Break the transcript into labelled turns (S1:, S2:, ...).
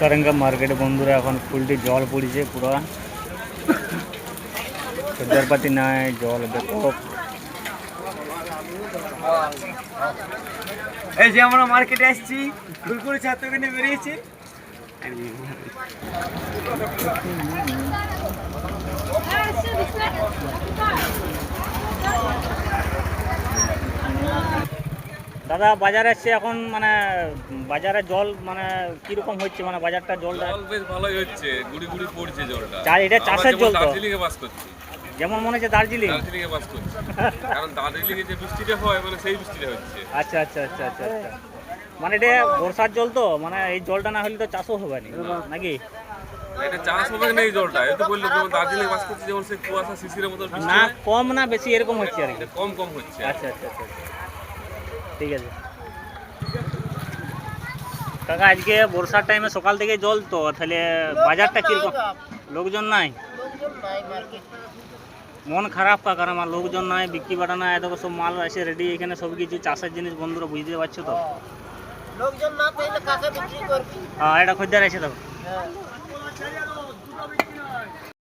S1: সারেঙ্গা মার্কেটে বন্ধুরা এখন ফুলটি জল পড়েছে পুরো খদ্দেরপাতি নাই জল ব্যাপক।
S2: এই যে আমরা মার্কেটে আসছি ফুলপুরি ছাত্রকে নিয়ে বেরিয়েছি।
S1: দাদা বাজারে এসছে এখন মানে বাজারে জল মানে কিরকম হচ্ছে মানে বাজারটা জলটা
S3: জল বেশ ভালোই হচ্ছে, গুড়ি গুড়ি পড়ছে জলটা।
S1: এটা চাষের জল তো
S3: দার্জিলিং এ বাস করছি,
S1: যেমন মনে হচ্ছে দার্জিলিং
S3: দার্জিলিং এ বাস করছি। কারণ দার্জিলিং এ যে বৃষ্টিটা হয় মানে সেই বৃষ্টিটা হচ্ছে।
S1: আচ্ছা আচ্ছা আচ্ছা আচ্ছা আচ্ছা মানে এটা বর্ষার জল তো মানে এই জলটা না হলে তো চাষও হবে না নাকি?
S3: এটা চাষ হবে না এই জলটা, এই তো বললো যেমন দার্জিলিং এ বাস করছি যেমন সেই কুয়াশা শিশিরের মতো বৃষ্টি
S1: না
S3: হয়,
S1: কম না বেশি এরকম হচ্ছে আর কি?
S3: এটা কম কম হচ্ছে।
S1: আচ্ছা আচ্ছা আচ্ছা আচ্ছা। ঠিক আছে কাকা, আজকে বর্ষার টাইমে সকাল থেকে জল তো তাহলে বাজারটা কিরকম? লোকজন নাই, মন খারাপ কাকার আমার, লোকজন নাই, বিক্রি বাটা নাই, এত সব মাল আছে রেডি এখানে, সব কিছু চাষের জিনিস বন্ধুরা বুঝতে পারছো তো।
S2: লোকজন না পেলে কাকে বিক্রি করবি?
S1: হ্যাঁ এটা খদ্দের আছে তো।
S2: হ্যাঁ